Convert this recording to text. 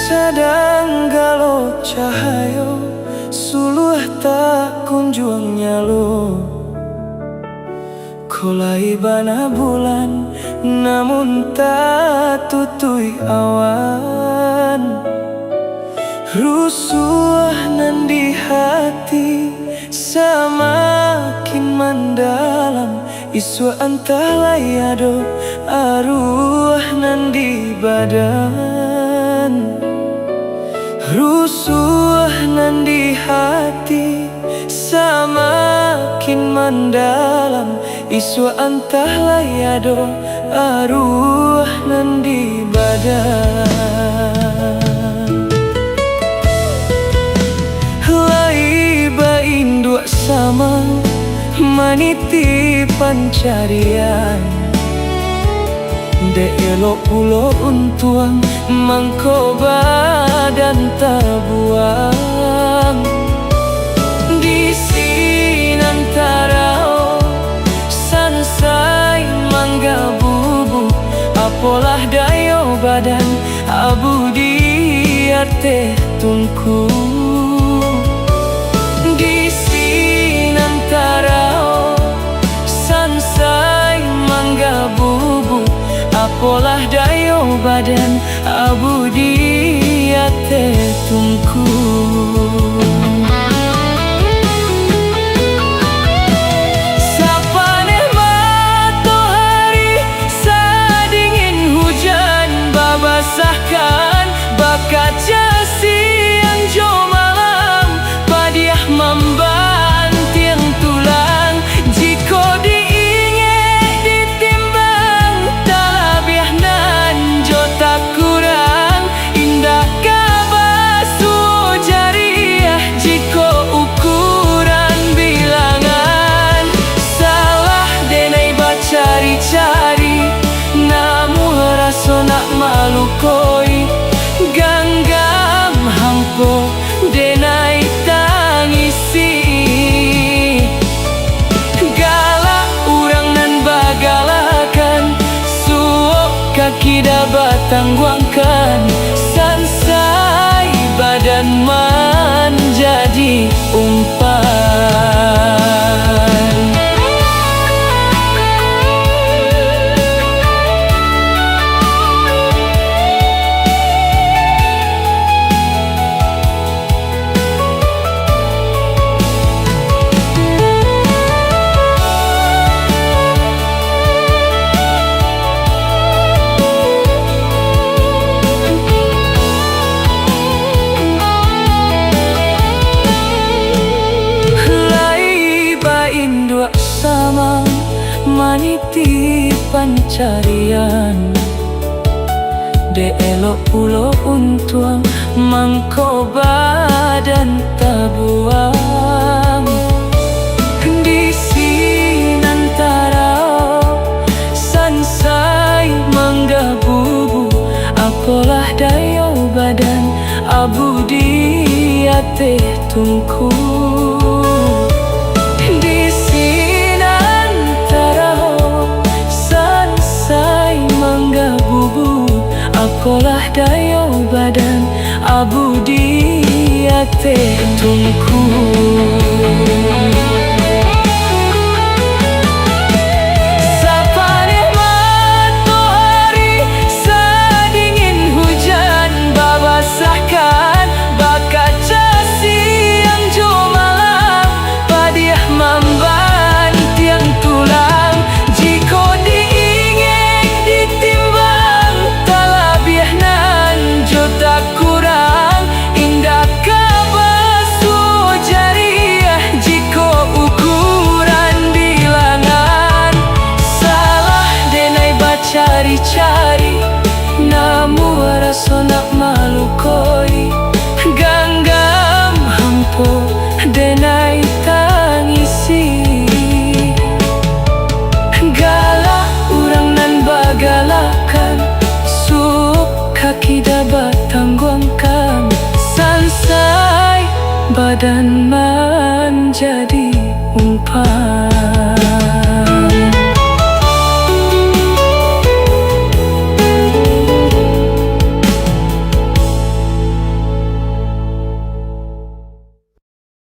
Sadang galau cahayo suluh tak kunjung nyalo. Kolai bana bulan namun tak tutui awan. Rusuh nan di hati semakin mendalam. Isu antah layado arwah nan di badan. Rusuh nan di hati semakin mendalam. Isu antah layado arwah nan di badan. Laiba induk sama maniti pancarian. Dek elok pulo untuang mangko badan terbuang. Di sinantara sansai mangga bubu. Apalah dayo badan abu di arte tungku. Di sinantara sansai mangga bubu. Apalah dayo badan abu di ate tungku. Sapane matahari sadingin hujan babasahkan bakaca siang jo malam. Padiah membanting tulang jiko diinge ditimbang. Talabiah nan jo tak kurang indah kabasu jariah jiko ukuran bilangan. Salah denai bacari-cari namu raso nak malukoi. Ganggam hampo denai tangisi. Galak urang nan bagalakan suok kaki dapat tangguangkan. Sansai badan menjadi umpan. Maniti pancarian. De elok pulo untuang mangko badan tabuang. Di sinantara sansai mangga bubu. Apalah dayo badan abu di ate tungku. Apalah dayo badan abu di ate tungku. Sapane matahari sadingin hujan babasahkan bakaca siang jo malam. Padiah mamban tiang tulang jiko diinge ditimbang. Talabiah nan jo tak kurang indah kabasu jariah jiko ukuran bilangan. Salah denai bacari-cari namu raso nak malukoi. Ganggam hampo denai tangisi. Galak urang nan bagalakan sup kaki dapat tangguangkan. Sansai badan menjadi umpan.